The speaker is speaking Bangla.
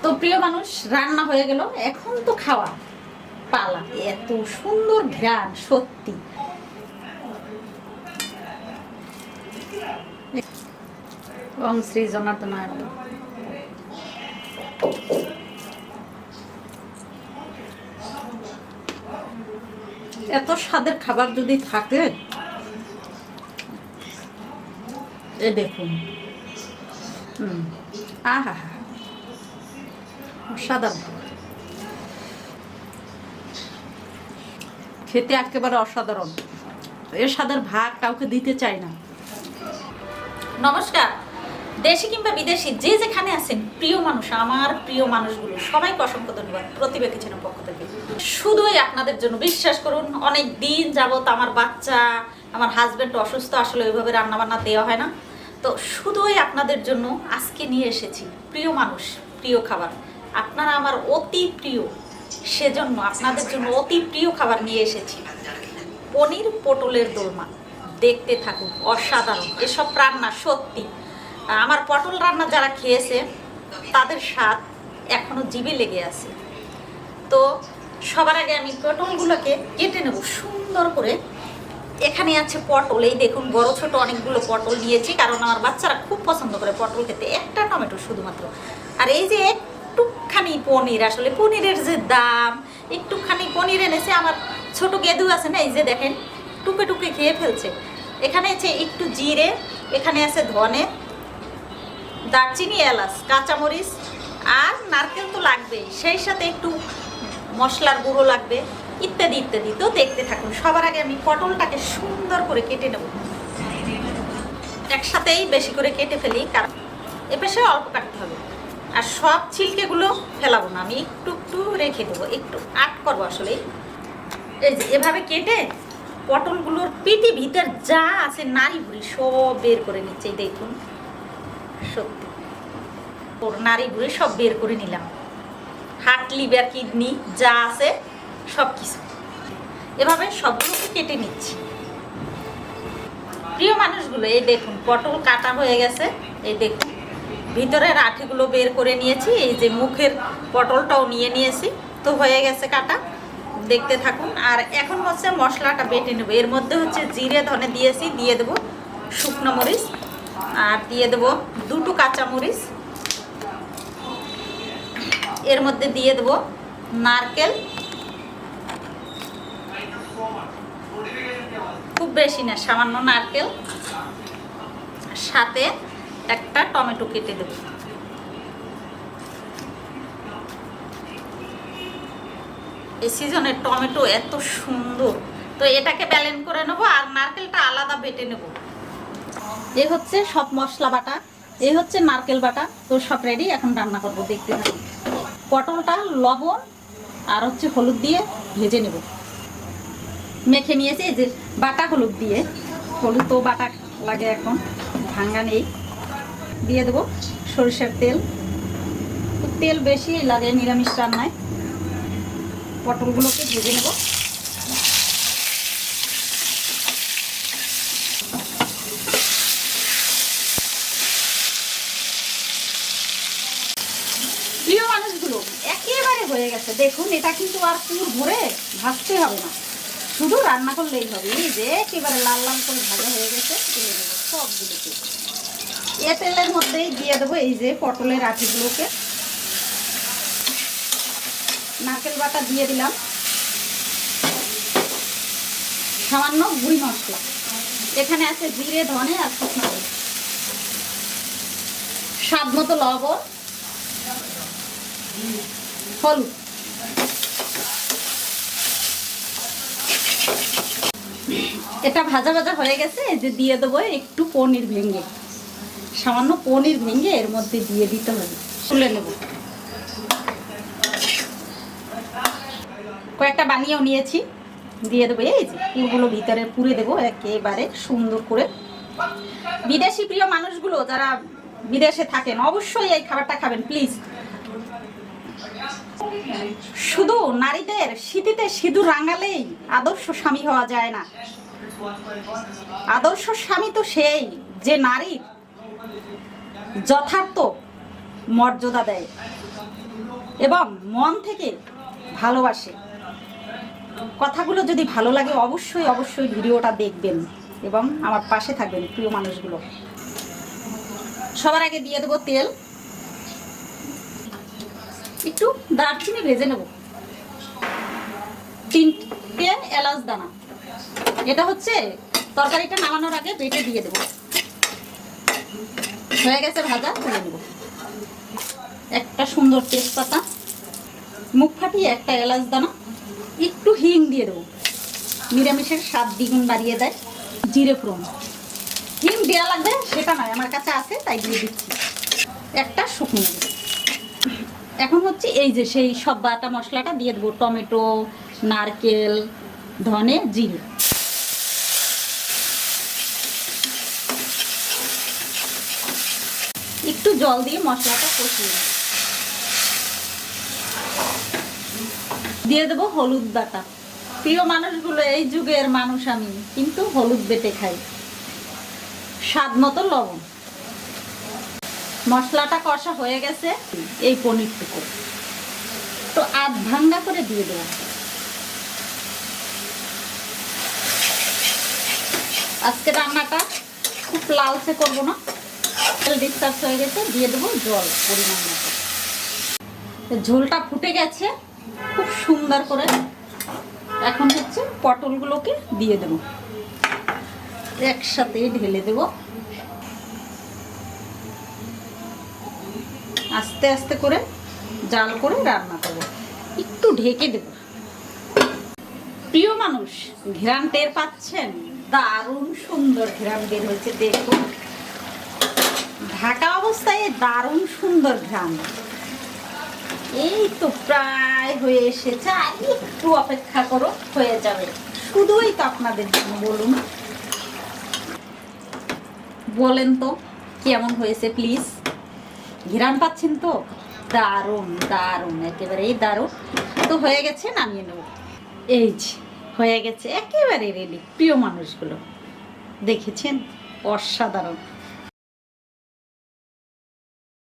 তো প্রিয় মানুষ, রান্না হয়ে গেল, এখন তো খাওয়া পালা। এত সুন্দর ঘ্রাণ, সত্যি। ওম শ্রী জনার্দনায় নমঃ। এত স্বাদের খাবার যদি থাকে, এ দেখুন, আহা, অসাধারণ। খেতে একেবারে অসাধারণ। এর স্বাদের ভাগ কাউকে দিতে চাই না। নমস্কার, দেশি কিংবা বিদেশি যে যেখানে আছেন প্রিয় মানুষ, আমার প্রিয় মানুষগুলো, সবাইকে অসংখ্য ধন্যবাদ প্রতিভা কিচেনের পক্ষ থেকে। শুধুই আপনাদের জন্য, বিশ্বাস করুন, অনেক দিন যাবত আমার বাচ্চা, আমার হাজব্যান্ড অসুস্থ, আসলে ওইভাবে রান্নাবান্না দেওয়া হয় না। তো শুধুই আপনাদের জন্য আজকে নিয়ে এসেছি প্রিয় মানুষ, প্রিয় খাবার। আপনারা আমার অতি প্রিয়, সেজন্য আপনাদের জন্য অতি প্রিয় খাবার নিয়ে এসেছি। পনির পটলের দোলমা। দেখতে থাকুন, অসাধারণ এসব রান্না। সত্যি আমার পটল রান্না যারা খেয়েছে তাদের স্বাদ এখনো জিভে লেগে আছে। তো সবার আগে আমি পটলগুলোকে কেটে নেব সুন্দর করে। এখানে আছে পটল, এই দেখুন বড় ছোট অনেকগুলো পটল নিয়েছি, কারণ আমার বাচ্চারা খুব পছন্দ করে পটল খেতে। একটা টমেটো শুধুমাত্র। আর এই যে একটুখানি পনির, আসলে পনিরের যে দাম, একটুখানি পনির এনেছে। আমার ছোট গেদু আছে না, এই যে দেখেন টুকে টুকে খেয়ে ফেলছে। এখানে আছে একটু জিরে, এখানে আছে ধনে, দারচিনি, এলাচ, কাঁচামরিচ আর নারকেল তো লাগবেই, সেই সাথে একটু মশলার গুঁড়ো লাগবে, ইত্যাদি ইত্যাদি। তো দেখতে থাকুন। সবার আগে আমি পটলটাকে সুন্দর করে কেটে নেব। একসাথেই বেশি করে কেটে ফেলি, কারণ এ পাশে অল্প কাটতে হবে। আর সব ছিলকেগুলো ফেলাবো না, আমি একটু একটু রেখে দেবো, একটু আট করবো। আসলে এই যে এভাবে কেটে পটলগুলোর পিঠে ভিতর যা আছে নাড়ি ভুড়ি সব বের করে নিচ্ছে। দেখুন, সত্যি ওর নাড়ি ভুড়ি সব বের করে নিলাম। হার্ট, লিভার, কিডনি যা আছে সব কিছু এভাবে সবগুলোকে কেটে নিচ্ছি। প্রিয় মানুষগুলো, এই দেখুন পটল কাটা হয়ে গেছে। এই দেখুন ভিতরের আঠিগুলো বের করে নিয়েছি। এই যে মুখের পটলটাও নিয়ে নিয়েছি। তো হয়ে গেছে কাটা, দেখতে থাকুন। আর এখন হচ্ছে মশলাটা বেটে নেব। এর মধ্যে হচ্ছে জিরে ধনে দিয়েছি, দিয়ে দেবো শুকনো মরিচ, আর দিয়ে দেবো দুটো কাঁচামরিচ। এর মধ্যে দিয়ে দেবো নারকেল, খুব বেশি না, সামান্য নারকেল, সাথে একটা টমেটো কেটে দেব। এই সিজনের টমেটো এত সুন্দর। তো এটাকে ব্যালেন্স করে নেব, আর নারকেলটা আলাদা বেটে নেব। এই হচ্ছে সব মশলা বাটা, এই হচ্ছে নারকেল বাটা। তো সব রেডি, এখন রান্না করব, দেখতে থাকুন। পটলটা লবণ আর হচ্ছে হলুদ দিয়ে ভেজে নেব। মেখে নিয়েছি এই যে বাটা হলুদ দিয়ে। হলুদ তো বাটা লাগে, এখন ভাঙা নেই। দিয়ে দেবো সরিষার তেল, তেল বেশি লাগে নিরামিষ রান্নায়। পটলগুলোকে ভেজে নেব। প্রিয় মানুষগুলো, একেবারে হয়ে গেছে। দেখুন, এটা কিন্তু আর পুর ভরে ভাজতে হবে না, শুধু রান্না করলেই হবে। এই যে একেবারে লাল লাল করে ভাজা হয়ে গেছে, তুলে নেব সবগুলোকে। এ তেলের মধ্যেই দিয়ে দেবো এই যে পটলের আঠিগুলোকে। নারকেল বাটা দিয়ে দিলাম, সামান্য গুঁড়ি মশলা, এখানে আছে জিরে ধনে আর শুকনো মরিচ, স্বাদ মতো লবণ, হলুদ। এটা ভাজা ভাজা হয়ে গেছে। এই যে দিয়ে দেবো একটু পনির ভেঙে, সামান্য পনির ভেঙে এর মধ্যে দিয়ে দিতে হবে। তুলে নেব। কয়েকটা বানিয়েও নিয়েছি, দিয়ে দেবো। এই যে পুরগুলো ভিতরে পুরে দেবো একেবারে সুন্দর করে। বিদেশি প্রিয় মানুষগুলো যারা বিদেশে থাকেন, অবশ্যই এই খাবারটা খাবেন প্লিজ। শুধু নারীদের সিঁথিতে সিঁদুর রাঙালেই আদর্শ স্বামী হওয়া যায় না। আদর্শ স্বামী তো সেই যে নারীর যথার্থ মর্যাদা দেয় এবং মন থেকে ভালোবাসে। কথাগুলো যদি ভালো লাগে অবশ্যই অবশ্যই ভিডিওটা দেখবেন এবং আমার পাশে থাকবেন প্রিয় মানুষগুলো। সবার আগে দিয়ে দেবো তেল, একটু দারচিনি ভেজে নেব, 3টে এলাচ দানা। এটা হচ্ছে তরকারিটা নামানোর আগে বেটে দিয়ে দেবো। হয়ে গেছে ভাজা, তুলে নেব। একটা সুন্দর তেজপাতা, মুখ ফাটিয়ে একটা এলাচ দানা, একটু হিং দিয়ে দেবো, নিরামিষের স্বাদ দ্বিগুণ বাড়িয়ে দেয়। জিরে ফোড়ন, হিং দেওয়া লাগবে সেটা নয়, আমার কাছে আছে তাই দিয়ে দিচ্ছি। একটা শুকনো মরিচ। এখন হচ্ছে এই যে সেই সব বাটা মশলাটা দিয়ে দেবো, টমেটো, নারকেল, ধনে, জিরে। একটু জল দিয়ে মশলাটা কষিয়ে দিয়ে দেবো হলুদ বাটা। প্রিয় মানুষগুলো, এই যুগের মানুষ আমি, কিন্তু হলুদ বেটে খাই। স্বাদ মতো লবণ। মশলাটা কষা হয়ে গেছে, এই পনিরটুকু তো আধ ভাঙ্গা করে দিয়ে দেবো। আজকে রান্নাটা খুব লালচে করবো না, ডিসচার্জ হয়ে গেছে, দিয়ে দেবো জল পরিমাণ মতো। ঝোলটা ফুটে গেছে খুব সুন্দর করে। এখন হচ্ছে পটলগুলোকে দিয়ে দেবো, একসাথে ঢেলে দেব। আস্তে আস্তে করে জাল করে রান্না করব, একটু ঢেকে দেব। প্রিয় মানুষ, ঘ্রাণ টের পাচ্ছেন? দারুণ সুন্দর ঘ্রাণ বের হয়েছে, দেখুন। ঢাকা অবস্থায় দারুণ সুন্দর ঘ্রাণ। এই তো প্রায় হয়ে এসেছে, আর একটু অপেক্ষা করো, হয়ে যাবে। শুধুই তো আপনাদের জন্য। বলেন তো কেমন হয়েছে প্লিজ? ঘ্রাণ পাচ্ছেন তো? দারুণ দারুণ, একেবারেই দারুণ। তো হয়ে গেছে, নামিয়ে নেব। এই যে হয়ে গেছে, একেবারে রেডি। প্রিয় মানুষগুলো, দেখেছেন? অসাধারণ।